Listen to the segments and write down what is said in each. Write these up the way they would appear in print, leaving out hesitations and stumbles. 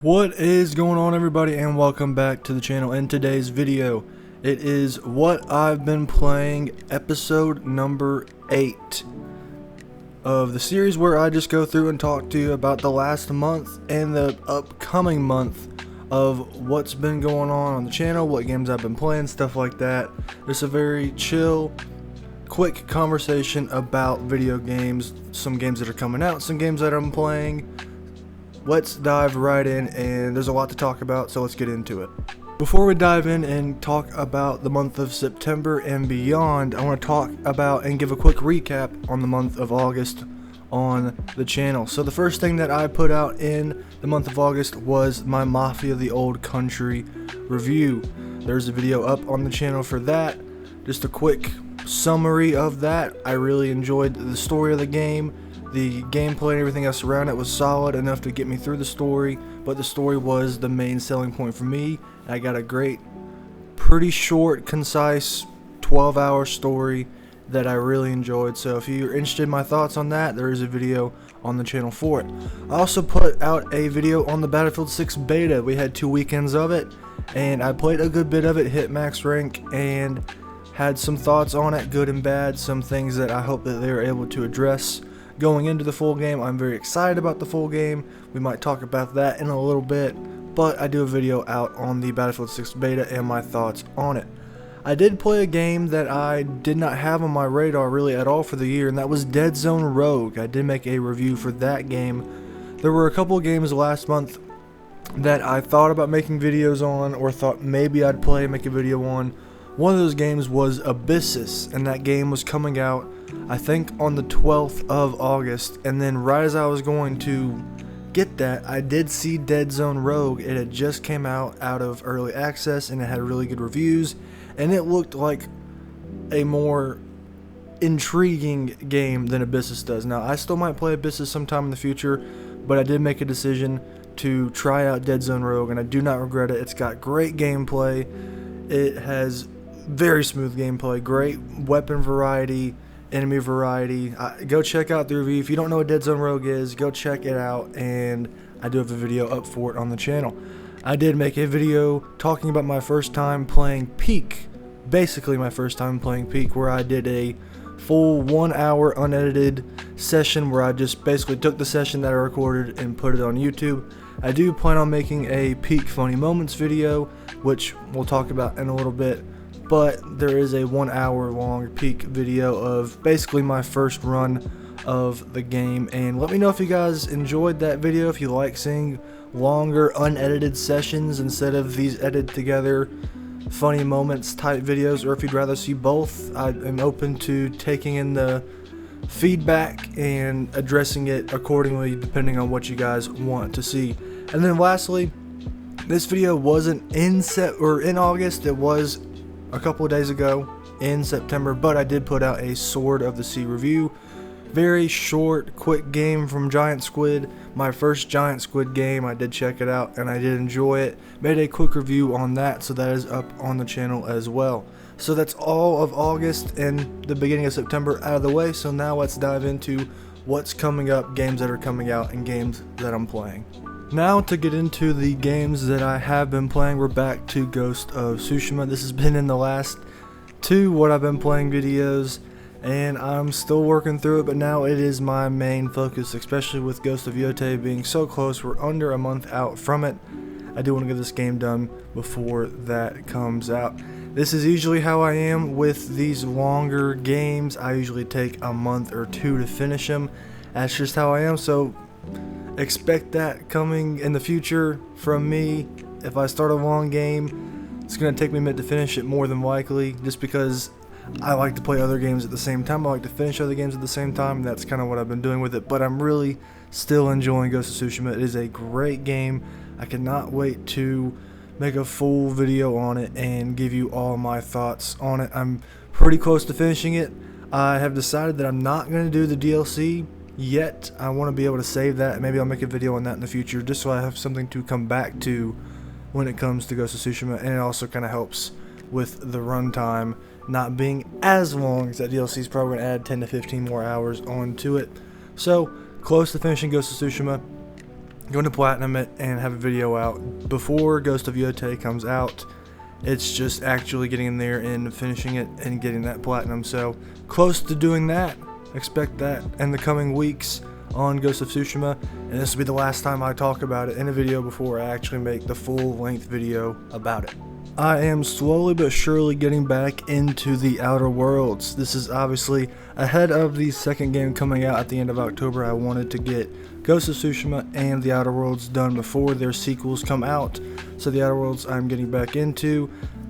What is going on, everybody, and welcome back to the channel. In today's video, it is what I've been playing, episode number 8 of the series, where I just go through and talk to you about the last month and the upcoming month of what's been going on the channel, what games I've been playing, stuff like that. It's a very chill, quick conversation about video games, some games that are coming out, some games that I'm playing. Let's dive right in, and there's a lot to talk about, so let's get into it. Before we dive in and talk about the month of September and beyond, I want to talk about and give a quick recap on the month of August on the channel. So the first thing that I put out in the month of August was my Mafia: The Old Country review. There's a video up on the channel for that. Just a quick summary of that. I really enjoyed the story of the game. The gameplay and everything else around it was solid enough to get me through the story, but the story was the main selling point for me. I got a great, pretty short, concise, 12-hour story that I really enjoyed. So if you're interested in my thoughts on that, there is a video on the channel for it. I also put out a video on the Battlefield 6 beta. We had 2 weekends of it, and I played a good bit of it, hit max rank, and had some thoughts on it, good and bad, some things that I hope that they were able to address going into the full game. I'm very excited about the full game. We might talk about that in a little bit, but I do a video out on the Battlefield 6 beta and my thoughts on it. I did play a game that I did not have on my radar really at all for the year, and that was Dead Zone Rogue. I did make a review for that game. There were a couple of games last month that I thought about making videos on, or thought maybe I'd play and make a video on. One of those games was Abyssus, and that game was coming out, I think, on the 12th of August, and then right as I was going to get that, I did see Dead Zone Rogue. It had just came out of early access, and it had really good reviews, and it looked like a more intriguing game than Abyssus does. Now, I still might play Abyssus sometime in the future, but I did make a decision to try out Dead Zone Rogue, and I do not regret it. It's got great gameplay. It has very smooth gameplay, great weapon variety, enemy variety. Go check out the review. If you don't know what Dead Zone Rogue is, go check it out, and I do have a video up for it on the channel. I did make a video talking about my first time playing Peak, basically my first time playing Peak, where I did a full 1-hour unedited session where I just basically took the session that I recorded and put it on YouTube. I do plan on making a Peak Funny Moments video, which we'll talk about in a little bit, but there is a 1-hour long Peak video of basically my first run of the game. And let me know if you guys enjoyed that video, if you like seeing longer unedited sessions instead of these edited together funny moments type videos, or if you'd rather see both. I am open to taking in the feedback and addressing it accordingly depending on what you guys want to see. And then lastly, this video wasn't in August, it was a couple of days ago in September, but I did put out a Sword of the Sea review. Very short, quick game from Giant Squid. My first Giant Squid game. I did check it out and I did enjoy it. Made a quick review on that, so that is up on the channel as well. So that's all of August and the beginning of September out of the way. So now let's dive into what's coming up, games that are coming out, and games that I'm playing. Now to get into the games that I have been playing, we're back to Ghost of Tsushima. This has been in the last 2 what I've been playing videos, and I'm still working through it, but now it is my main focus, especially with Ghost of Yotei being so close. We're under a month out from it. I do want to get this game done before that comes out. This is usually how I am with these longer games. I usually take a month or 2 to finish them. That's just how I am, so expect that coming in the future from me. If I start a long game, it's going to take me a minute to finish it, more than likely, just because I like to play other games at the same time. I like to finish other games at the same time, and that's kind of what I've been doing with it. But I'm really still enjoying Ghost of Tsushima. It is a great game. I cannot wait to make a full video on it and give you all my thoughts on it. I'm pretty close to finishing it. I have decided that I'm not going to do the DLC yet. I want to be able to save that. Maybe I'll make a video on that in the future, just so I have something to come back to when it comes to Ghost of Tsushima. And it also kind of helps with the runtime not being as long, as that DLC is probably going to add 10 to 15 more hours onto it. So close to finishing Ghost of Tsushima. going to platinum it and have a video out before Ghost of Yotei comes out. It's just actually getting in there and finishing it and getting that platinum. So close to doing that. Expect that in the coming weeks on Ghost of Tsushima, and this will be the last time I talk about it in a video before I actually make the full length video about it. I am slowly but surely getting back into the Outer Worlds. This is obviously ahead of the second game coming out at the end of October. I wanted to get Ghost of Tsushima and the Outer Worlds done before their sequels come out. So the Outer Worlds I'm getting back into.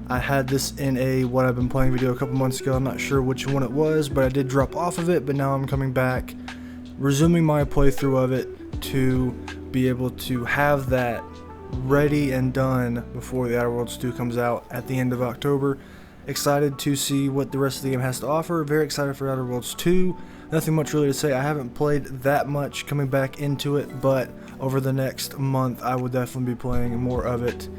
I had this in a what I've been playing video a couple months ago. I'm not sure which one it was, but I did drop off of it, but now I'm coming back, resuming my playthrough of it to be able to have that ready and done before the Outer Worlds 2 comes out at the end of October. Excited to see what the rest of the game has to offer. Very excited for Outer Worlds 2. Nothing much really to say. I haven't played that much coming back into it, but over the next month I will definitely be playing more of it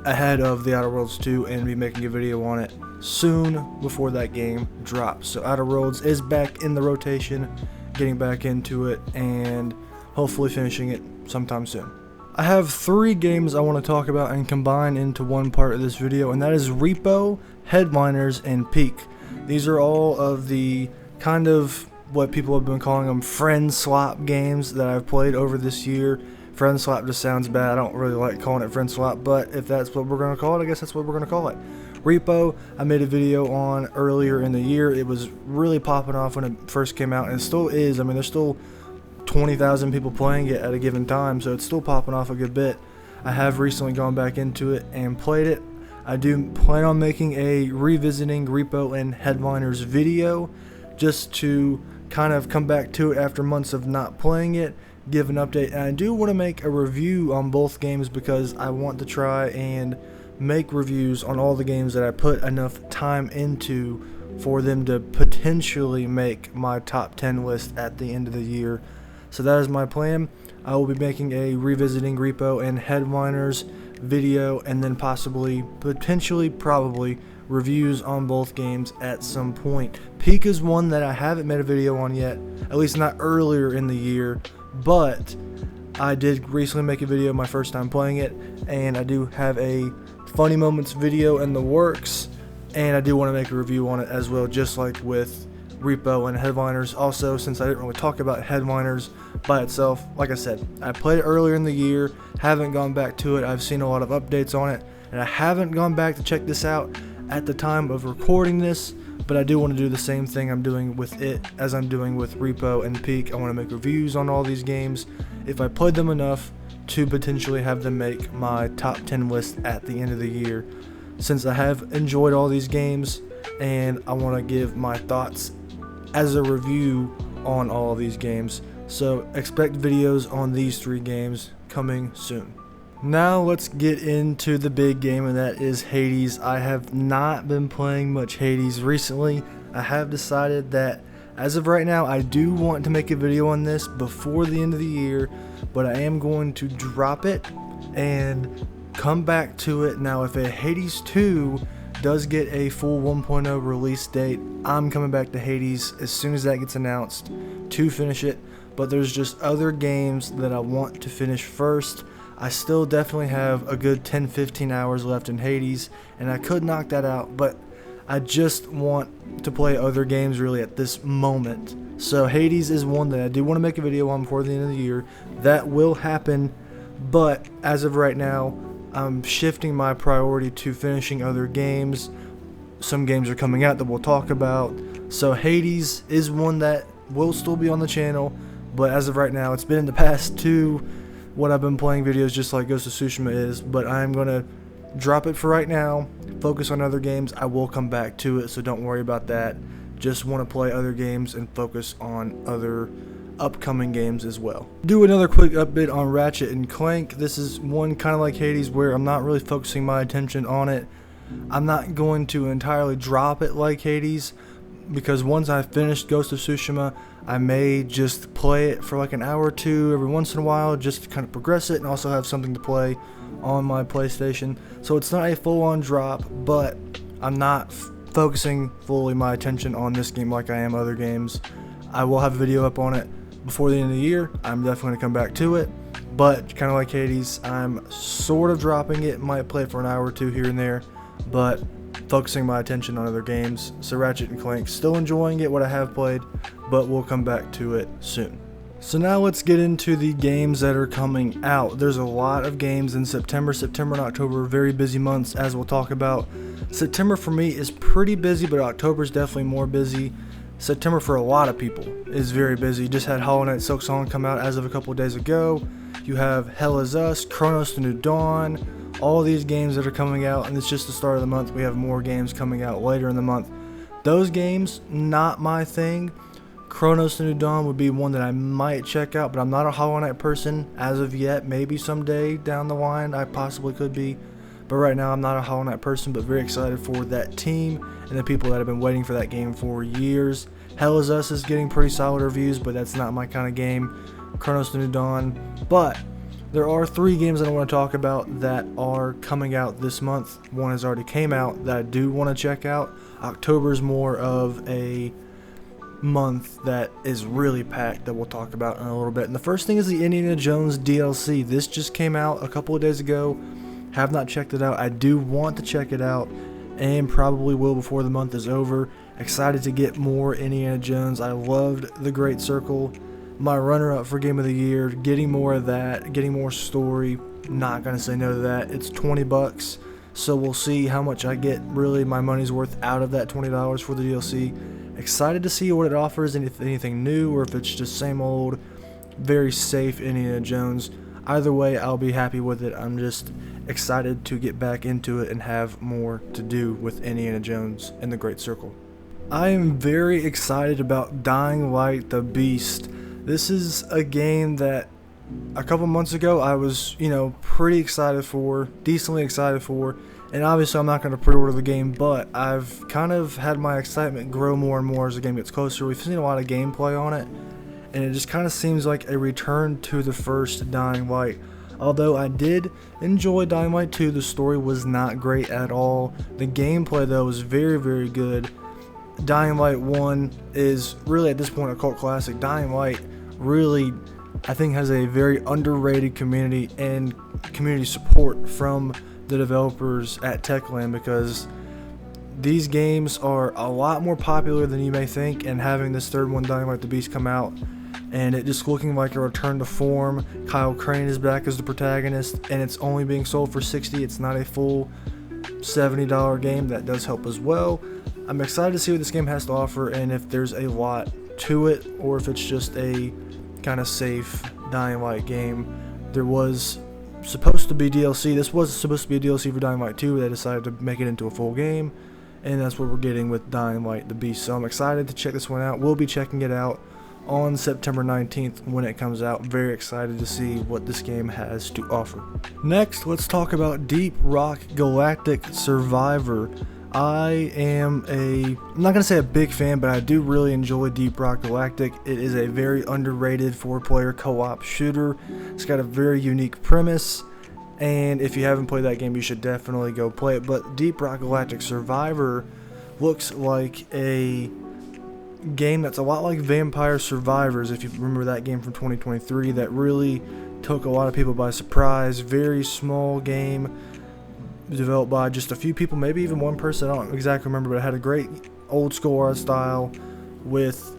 ahead of the Outer Worlds 2 and be making a video on it soon before that game drops. So Outer Worlds is back in the rotation, getting back into it and hopefully finishing it sometime soon. I have 3 games I want to talk about and combine into one part of this video, and that is Repo, Headliners, and Peak. These are all of the kind of what people have been calling them friend swap games that I've played over this year. Friend swap just sounds bad. I don't really like calling it friend swap, but if that's what we're going to call it, I guess that's what we're going to call it. Repo, I made a video on earlier in the year. It was really popping off when it first came out, and it still is. I mean, there's still 20,000 people playing it at a given time, so it's still popping off a good bit. I have recently gone back into it and played it. I do plan on making a revisiting Repo and Headliners video just to kind of come back to it after months of not playing it, give an update, and I do want to make a review on both games because I want to try and make reviews on all the games that I put enough time into for them to potentially make my top 10 list at the end of the year. So that is my plan. I will be making a revisiting Repo and Headliners video, and then possibly, potentially, probably reviews on both games at some point. Peak is one that I haven't made a video on yet, at least not earlier in the year, but I did recently make a video my first time playing it, and I do have a funny moments video in the works, and I do want to make a review on it as well, just like with Repo and Headliners. Also, since I didn't really talk about Headliners by itself, like I said, I played it earlier in the year, haven't gone back to it. I've seen a lot of updates on it, and I haven't gone back to check this out at the time of recording this, but I do want to do the same thing I'm doing with it as I'm doing with Repo and Peak. I want to make reviews on all these games if I played them enough to potentially have them make my top 10 list at the end of the year, since I have enjoyed all these games and I want to give my thoughts as a review on all of these games. So expect videos on these 3 games coming soon. Now let's get into the big game, and that is Hades. I have not been playing much Hades recently. I have decided that as of right now I do want to make a video on this before the end of the year, but I am going to drop it and come back to it. Now if a Hades 2 does get a full 1.0 release date, I'm coming back to Hades as soon as that gets announced to finish it. But there's just other games that I want to finish first. I still definitely have a good 10-15 hours left in Hades, and I could knock that out, but I just want to play other games really at this moment. So Hades is one that I do want to make a video on before the end of the year. That will happen, but as of right now, I'm shifting my priority to finishing other games. Some games are coming out that we'll talk about. So Hades is one that will still be on the channel, but as of right now, it's been in the past 2 what I've been playing videos just like Ghost of Tsushima is, but I'm going to drop it for right now, focus on other games. I will come back to it, so don't worry about that. Just want to play other games and focus on other upcoming games as well. Do another quick update on Ratchet and Clank. This is one kind of like Hades where I'm not really focusing my attention on it. I'm not going to entirely drop it like Hades, because once I've finished Ghost of Tsushima, I may just play it for like an hour or 2 every once in a while just to kind of progress it and also have something to play on my PlayStation. So it's not a full-on drop, but I'm not focusing fully my attention on this game like I am other games. I will have a video up on it before the end of the year. I'm definitely going to come back to it, But kind of like Hades, I'm sort of dropping it. Might play it for an hour or two here and there, but focusing my attention on other games. So Ratchet and Clank, still enjoying it, what I have played, but we'll come back to it soon. So now let's get into the games that are coming out. There's a lot of games in September. September and October are very busy months, as we'll talk about. September for me is pretty busy, but October is definitely more busy. September for a lot of people is very busy. Just had Hollow Knight Silksong come out as of a couple of days ago. You have Hell Is Us, Chronos: The New Dawn, all these games that are coming out, and it's just the start of the month. We have more games coming out later in the month. Those games, not my thing. Chronos: The New Dawn would be one that I might check out, but I'm not a Hollow Knight person as of yet. Maybe someday down the line I possibly could be, but right now I'm not a Hollow Knight person, but very excited for that team and the people that have been waiting for that game for years. Hell Is Us is getting pretty solid reviews, but that's not my kind of game. Chronos: The New Dawn. But there are 3 games that I want to talk about that are coming out this month. One has already came out that I do want to check out. October is more of a month that is really packed that we'll talk about in a little bit. And the first thing is the Indiana Jones DLC. This just came out a couple of days ago. Have not checked it out. I do want to check it out and probably will before the month is over. Excited to get more Indiana Jones. I loved The Great Circle. My runner-up for Game of the Year. Getting more of that. Getting more story. Not going to say no to that. It's $20. So we'll see how much I get, really my money's worth out of that $20 for the DLC. Excited to see what it offers and if anything new or if it's just same old, very safe Indiana Jones. Either way, I'll be happy with it. I'm just excited to get back into it and have more to do with Indiana Jones and the Great Circle. I am very excited about Dying Light: The Beast. This is a game that a couple months ago I was, pretty excited for, decently excited for. And obviously I'm not going to pre-order the game, but I've kind of had my excitement grow more and more as the game gets closer. We've seen a lot of gameplay on it, and it just kind of seems like a return to the first Dying Light. Although I did enjoy Dying Light 2, the story was not great at all. The gameplay though was very, very good. Dying Light 1 is really at this point a cult classic. Dying Light really, I think, has a very underrated community and community support from the developers at Techland, because these games are a lot more popular than you may think, and having this third one, Dying Light: The Beast, come out and it just looking like a return to form. Kyle Crane is back as the protagonist, and it's only being sold for $60. It's not a full $70 game. That does help as well. I'm excited to see what this game has to offer, and if there's a lot to it or if it's just a kind of safe Dying Light game. There was supposed to be DLC. This was supposed to be a DLC for Dying Light 2. They decided to make it into a full game, and that's what we're getting with Dying Light: The Beast. So I'm excited to check this one out. We'll be checking it out on September 19th when it comes out. Very excited to see what this game has to offer. Next, let's talk about Deep Rock Galactic Survivor. I'm not going to say a big fan, but I do really enjoy Deep Rock Galactic. It is a very underrated 4-player co-op shooter. It's got a very unique premise, and if you haven't played that game, you should definitely go play it. But Deep Rock Galactic Survivor looks like a game that's a lot like Vampire Survivors, if you remember that game from 2023 that really took a lot of people by surprise. Very small game, developed by just a few people, maybe even one person, I don't exactly remember, but it had a great old school art style with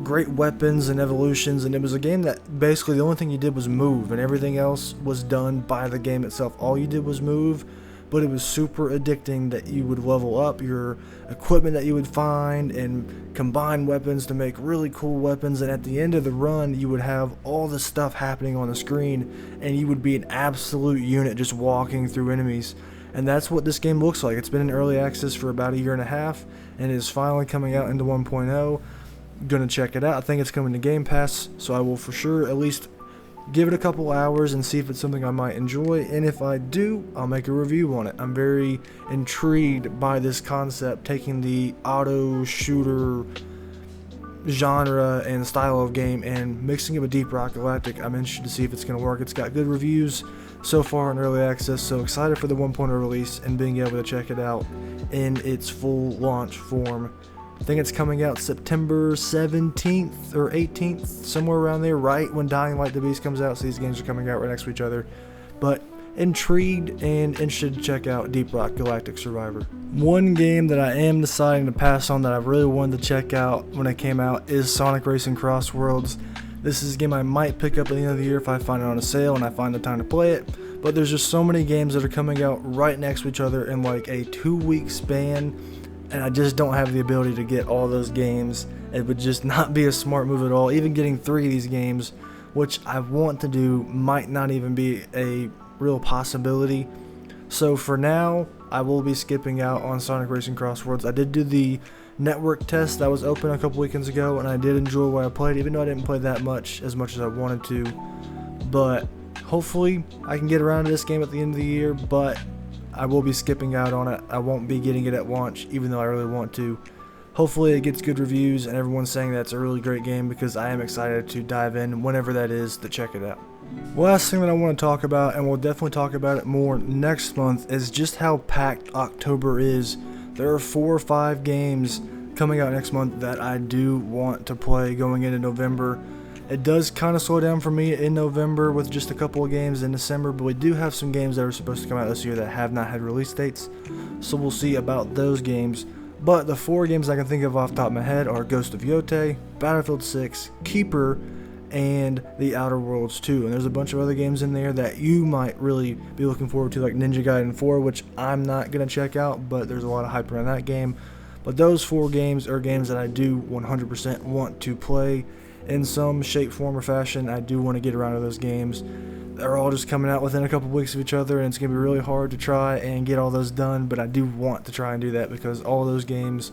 great weapons and evolutions, and it was a game that basically the only thing you did was move, and everything else was done by the game itself. All you did was move, but it was super addicting that you would level up your equipment that you would find and combine weapons to make really cool weapons, and at the end of the run you would have all this stuff happening on the screen, and you would be an absolute unit just walking through enemies. And that's what this game looks like. It's been in early access for about a year and a half, and it is finally coming out into 1.0. Gonna check it out. I think it's coming to Game Pass, so I will for sure at least give it a couple hours and see if it's something I might enjoy, and if I do, I'll make a review on it. I'm very intrigued by this concept, taking the auto shooter genre and style of game and mixing it with Deep Rock Galactic. I'm interested to see if it's going to work. It's got good reviews so far in early access, so excited for the 1.0 release and being able to check it out in its full launch form I think it's coming out September 17th or 18th, somewhere around there, right when Dying Light the Beast comes out. So these games are coming out right next to each other. But intrigued and interested to check out Deep Rock Galactic Survivor. One game that I am deciding to pass on that I really wanted to check out when it came out is Sonic Racing Cross Worlds. This is a game I might pick up at the end of the year if I find it on a sale and I find the time to play it. But there's just so many games that are coming out right next to each other in like a 2-week span, and I just don't have the ability to get all those games. It would just not be a smart move at all. Even getting 3 of these games, which I want to do, might not even be a real possibility. So for now, I will be skipping out on Sonic Racing Cross Worlds. I did do the network test that was open a couple weekends ago, and I did enjoy what I played, even though I didn't play that much as I wanted to. But hopefully I can get around to this game at the end of the year, but I will be skipping out on it. I won't be getting it at launch, even though I really want to. Hopefully it gets good reviews and everyone's saying that it's a really great game, because I am excited to dive in whenever that is to check it out. Last thing that I want to talk about, and we'll definitely talk about it more next month, is just how packed October is. There are 4 or 5 games coming out next month that I do want to play going into November. It does kind of slow down for me in November with just a couple of games in December, but we do have some games that are supposed to come out this year that have not had release dates, so we'll see about those games. But the 4 games I can think of off the top of my head are Ghost of Yotei, Battlefield 6, Keeper, and The Outer Worlds 2. And there's a bunch of other games in there that you might really be looking forward to, like Ninja Gaiden 4, which I'm not going to check out, but there's a lot of hype around that game. But those 4 games are games that I do 100% want to play in some shape, form, or fashion. I do want to get around to those games. They're all just coming out within a couple weeks of each other, and it's going to be really hard to try and get all those done, but I do want to try and do that because all those games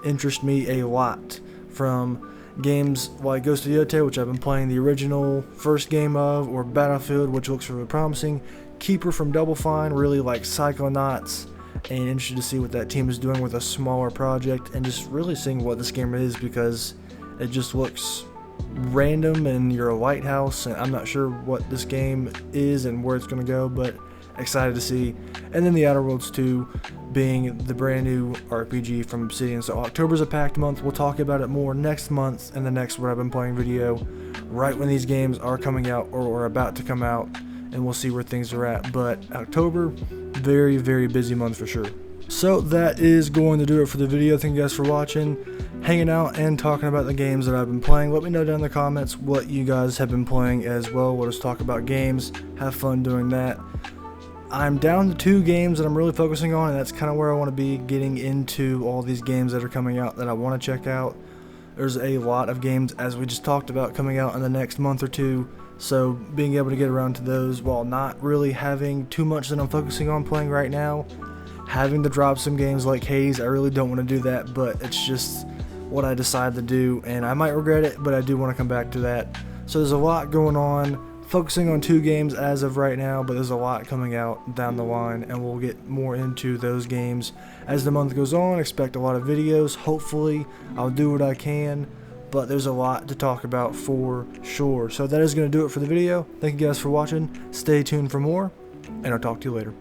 interest me a lot. From games like Ghost of Yotei, which I've been playing the original first game of, or Battlefield, which looks really promising, Keeper from Double Fine, really like Psychonauts, and interested to see what that team is doing with a smaller project, and just really seeing what this game is, because it just looks random and you're a lighthouse, and I'm not sure what this game is and where it's going to go, but excited to see. And then The Outer Worlds 2 being the brand new RPG from Obsidian. So October's a packed month. We'll talk about it more next month in the next What I've Been Playing video, right when these games are coming out or are about to come out, and we'll see where things are at. But October, very, very busy month for sure. So that is going to do it for the video. Thank you guys for watching, hanging out, and talking about the games that I've been playing. Let me know down in the comments what you guys have been playing as well. We'll just talk about games, have fun doing that. I'm down to 2 games that I'm really focusing on, and that's kind of where I want to be, getting into all these games that are coming out that I want to check out. There's a lot of games, as we just talked about, coming out in the next month or 2, so being able to get around to those while not really having too much that I'm focusing on playing right now. Having to drop some games like Hades, I really don't want to do that, but it's just what I decided to do, and I might regret it, but I do want to come back to that. So there's a lot going on, focusing on 2 games as of right now, but there's a lot coming out down the line, and we'll get more into those games as the month goes on. Expect a lot of videos. Hopefully I'll do what I can, but there's a lot to talk about for sure. So that is going to do it for the video. Thank you guys for watching. Stay tuned for more, and I'll talk to you later.